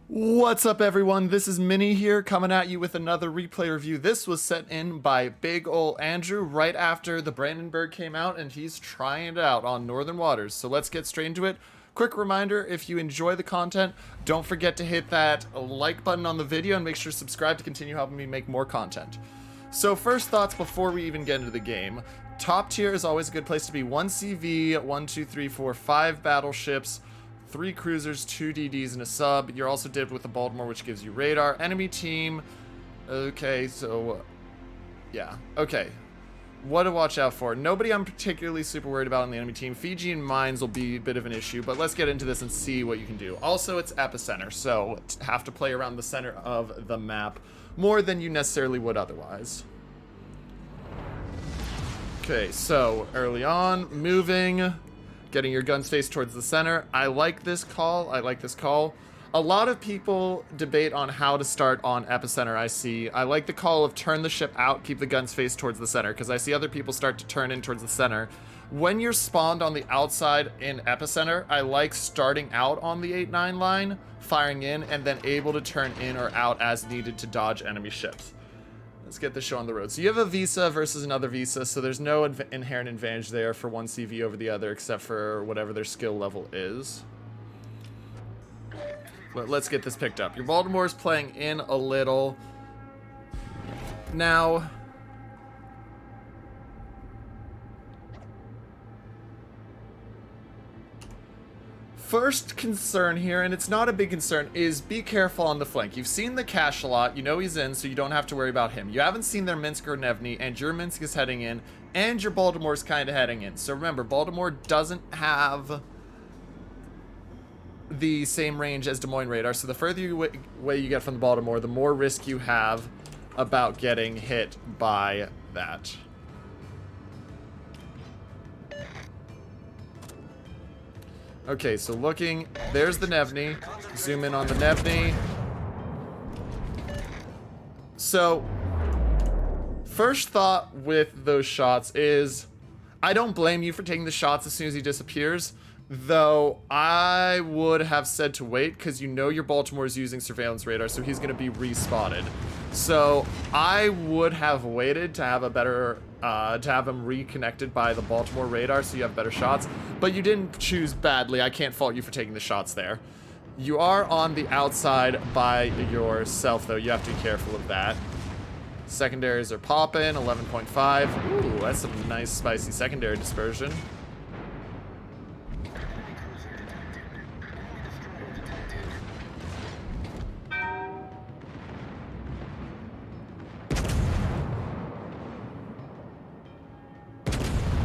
What's up, everyone? This is Minnie here, coming at you with another replay review. This was sent in by big ol' Andrew right after the Brandenburg came out, and he's trying it out on Northern Waters. So let's get straight into it. Quick reminder, if you enjoy the content, don't forget to hit that like button on the video and make sure to subscribe to continue helping me make more content. So first thoughts before we even get into the game. Top tier is always a good place to be. 1 CV, 1, 2, 3, 4, 5 battleships, 3 cruisers, 2 DDs, and a sub. You're also dipped with the Baltimore, which gives you radar. Enemy team. Okay, so yeah. Okay. What to watch out for. Nobody I'm particularly super worried about on the enemy team. Fijian mines will be a bit of an issue, but let's get into this and see what you can do. Also, it's Epicenter, so have to play around the center of the map more than you necessarily would otherwise. Okay, so early on, moving, getting your guns faced towards the center. I like this call. A lot of people debate on how to start on Epicenter, I see. I like the call of turn the ship out, keep the guns faced towards the center, because I see other people start to turn in towards the center. When you're spawned on the outside in Epicenter, I like starting out on the 8-9 line, firing in, and then able to turn in or out as needed to dodge enemy ships. Let's get this show on the road. So you have a Visa versus another Visa, so there's no inherent advantage there for one CV over the other, except for whatever their skill level is. But let's get this picked up. Your Baltimore's playing in a little. Now, first concern here, and it's not a big concern, is be careful on the flank. You've seen the Cash a lot, you know he's in, so you don't have to worry about him. You haven't seen their Minsk or Nevny, and your Minsk is heading in, and your Baltimore's kind of heading in. So remember, Baltimore doesn't have the same range as Des Moines radar, so the further away you get from the Baltimore, the more risk you have about getting hit by that. Okay, so looking, there's the Nevny. Zoom in on the Nevny. So, first thought with those shots is, I don't blame you for taking the shots as soon as he disappears, though I would have said to wait, because you know your Baltimore is using surveillance radar, so he's going to be respotted. So, I would have waited to have a better, to have him reconnected by the Baltimore radar so you have better shots, but you didn't choose badly. I can't fault you for taking the shots there. You are on the outside by yourself, though. You have to be careful of that. Secondaries are popping, 11.5. Ooh, that's some nice spicy secondary dispersion.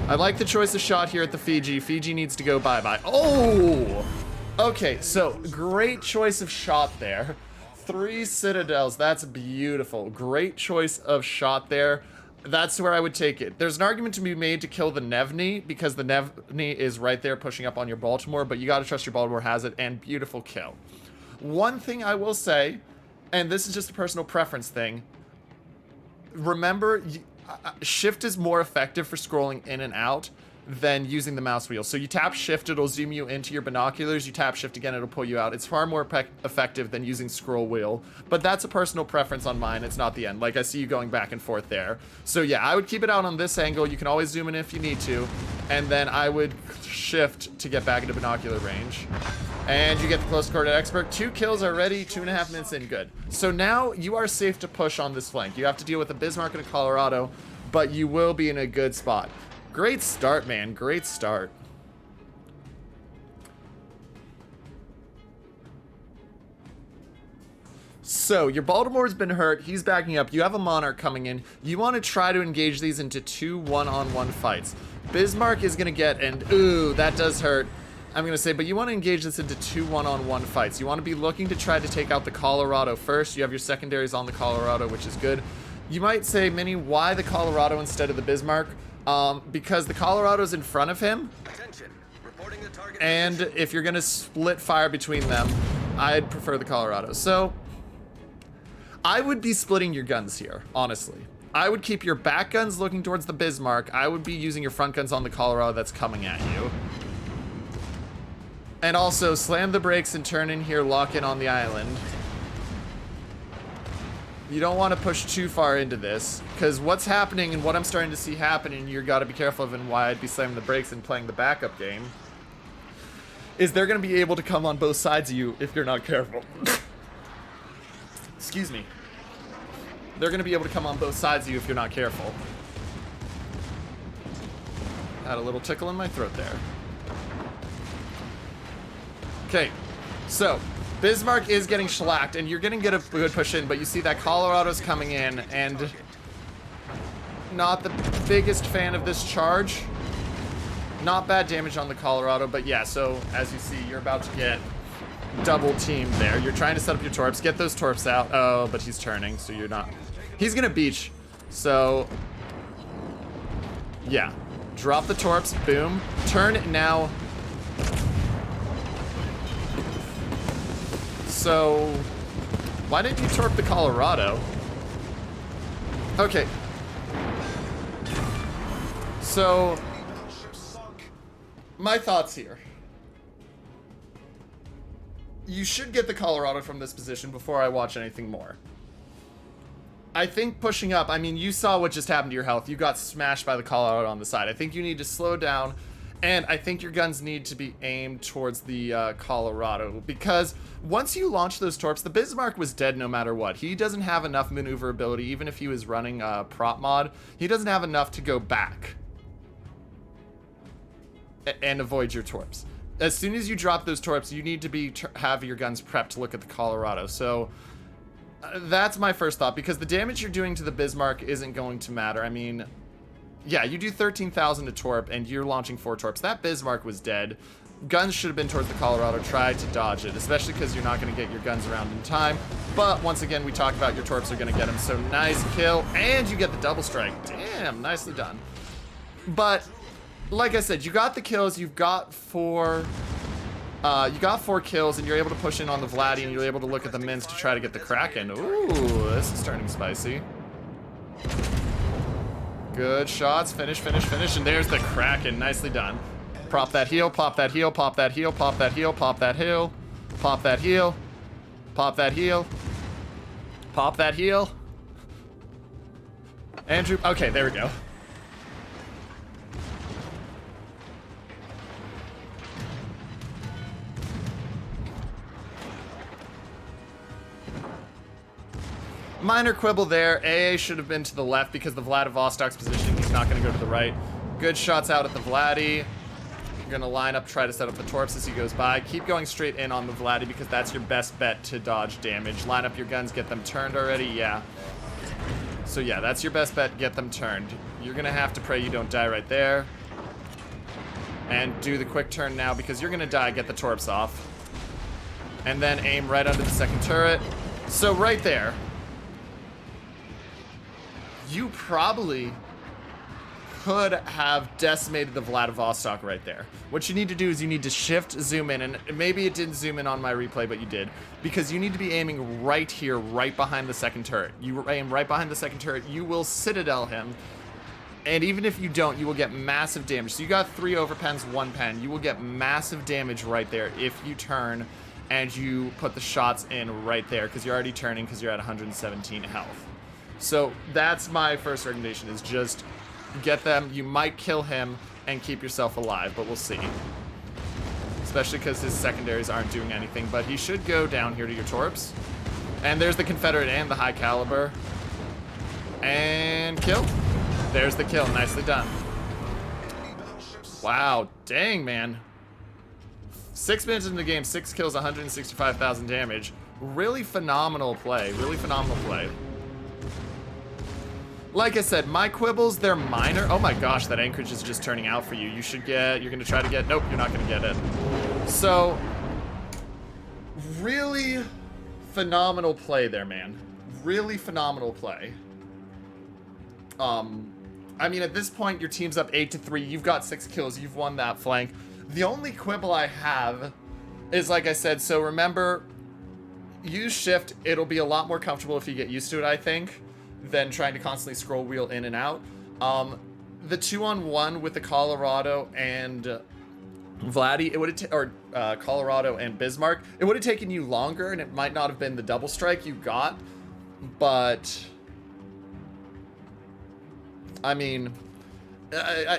I like the choice of shot here at the Fiji. Fiji needs to go bye-bye. Oh! Okay, so great choice of shot there. 3 citadels, that's beautiful. Great choice of shot there. That's where I would take it. There's an argument to be made to kill the Nevny, because the Nevny is right there pushing up on your Baltimore, but you gotta trust your Baltimore has it, and beautiful kill. One thing I will say, and this is just a personal preference thing, remember, shift is more effective for scrolling in and out than using the mouse wheel. So you tap shift, it'll zoom you into your binoculars. You tap shift again, it'll pull you out. It's far more effective than using scroll wheel, but that's a personal preference on mine. It's not the end. Like, I see you going back and forth there. So yeah, I would keep it out on this angle. You can always zoom in if you need to, and then I would shift to get back into binocular range. And you get the close quarter expert. 2 kills already, 2.5 minutes in, good. So now you are safe to push on this flank. You have to deal with a Bismarck and a Colorado, but you will be in a good spot. Great start, man, great start. So, your Baltimore's been hurt, he's backing up, you have a Monarch coming in. You want to try to engage these into 2 one-on-one fights. Bismarck is going to get, and ooh, that does hurt. I'm going to say, but you want to engage this into 2 one-on-one fights. You want to be looking to try to take out the Colorado first. You have your secondaries on the Colorado, which is good. You might say, Minnie, why the Colorado instead of the Bismarck? Because the Colorado's in front of him. And if you're going to split fire between them, I'd prefer the Colorado. So, I would be splitting your guns here, honestly. I would keep your back guns looking towards the Bismarck. I would be using your front guns on the Colorado that's coming at you. And also, slam the brakes and turn in here, lock in on the island. You don't want to push too far into this, because what's happening and what I'm starting to see happen, and you got to be careful of, and why I'd be slamming the brakes and playing the backup game, is they're going to be able to come on both sides of you if you're not careful. Excuse me. They're going to be able to come on both sides of you if you're not careful. Had a little tickle in my throat there. Okay, so Bismarck is getting shellacked, and you're going to get a good push in, but you see that Colorado's coming in, and not the biggest fan of this charge. Not bad damage on the Colorado, but yeah, so as you see, you're about to get double teamed there. You're trying to set up your torps, get those torps out. Oh, but he's turning, so you're not. He's going to beach, so yeah. Drop the torps, boom. Turn now. So, why didn't you torp the Colorado? Okay. So, my thoughts here. You should get the Colorado from this position before I watch anything more. I think pushing up, I mean, you saw what just happened to your health. You got smashed by the Colorado on the side. I think you need to slow down, and I think your guns need to be aimed towards the Colorado, because once you launch those torps, the Bismarck was dead no matter what. He doesn't have enough maneuverability, even if he was running prop mod. He doesn't have enough to go back and avoid your torps. As soon as you drop those torps, you need to be have your guns prepped to look at the Colorado. So that's my first thought, because the damage you're doing to the Bismarck isn't going to matter. I mean, yeah, you do 13,000 to torp, and you're launching 4 torps. That Bismarck was dead. Guns should have been towards the Colorado. Try to dodge it, especially because you're not going to get your guns around in time. But once again, we talked about your torps are going to get them. So nice kill, and you get the double strike. Damn, nicely done. But like I said, you got the kills. You've got 4. You got 4 kills, and you're able to push in on the Vladdy, and you're able to look at the mins to try to get the Kraken. Ooh, this is turning spicy. Good shots. Finish, finish, finish. And there's the Kraken. Nicely done. Prop that heel, pop that heel, pop that heel, pop that heel, pop that heel, pop that heel, pop that heel, pop that heel. Andrew, okay, there we go. Minor quibble there. AA should have been to the left because the Vladivostok's position, he's not going to go to the right. Good shots out at the Vladdy. You're going to line up, try to set up the torps as he goes by. Keep going straight in on the Vladdy because that's your best bet to dodge damage. Line up your guns, get them turned already. Yeah. So yeah, that's your best bet, get them turned. You're going to have to pray you don't die right there. And do the quick turn now because you're going to die, get the torps off. And then aim right under the second turret. So right there, you probably could have decimated the Vladivostok right there. What you need to do is you need to shift, zoom in, and maybe it didn't zoom in on my replay, but you did, because you need to be aiming right here, right behind the second turret. You aim right behind the second turret, you will Citadel him, and even if you don't, you will get massive damage. So you got 3 overpens, 1 pen. You will get massive damage right there if you turn and you put the shots in right there, because you're already turning because you're at 117 health. So that's my first recommendation, is just get them. You might kill him and keep yourself alive, but we'll see. Especially because his secondaries aren't doing anything, but he should go down here to your torps. And there's the Confederate and the high caliber. And kill. There's the kill. Nicely done. Wow. Dang, man. 6 minutes into the game, 6 kills, 165,000 damage. Really phenomenal play. Really phenomenal play. Like I said, my quibbles, they're minor. Oh my gosh, that anchorage is just turning out for you. You should get, you're going to try to get, nope, you're not going to get it. So, really phenomenal play there, man. Really phenomenal play. I mean, at this point, your team's up 8-3. You've got 6 kills. You've won that flank. The only quibble I have is, like I said, so remember, use shift. It'll be a lot more comfortable if you get used to it, I think, than trying to constantly scroll wheel in and out. The 2-on-1 with the Colorado and Vladdy, it would have, or Colorado and Bismarck, it would have taken you longer, and it might not have been the double strike you got, but I mean,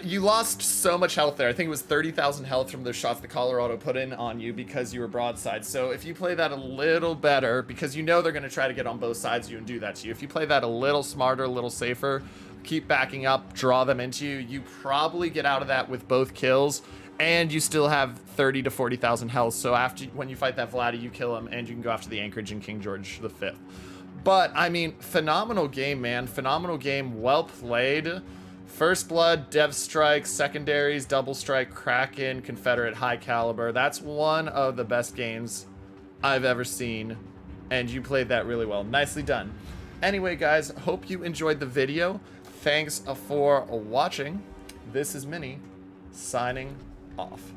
you lost so much health there. I think it was 30,000 health from those shots the Colorado put in on you because you were broadside. So if you play that a little better, because you know they're going to try to get on both sides of you and do that to you. If you play that a little smarter, a little safer, keep backing up, draw them into you, you probably get out of that with both kills, and you still have 30 to 40,000 health. So after, when you fight that Vladdy, you kill him, and you can go after the Anchorage and King George V. But, I mean, phenomenal game, man. Phenomenal game. Well played. First Blood, Dev Strike, Secondaries, Double Strike, Kraken, Confederate, High Caliber. That's one of the best games I've ever seen. And you played that really well. Nicely done. Anyway, guys, hope you enjoyed the video. Thanks for watching. This is Minnie, signing off.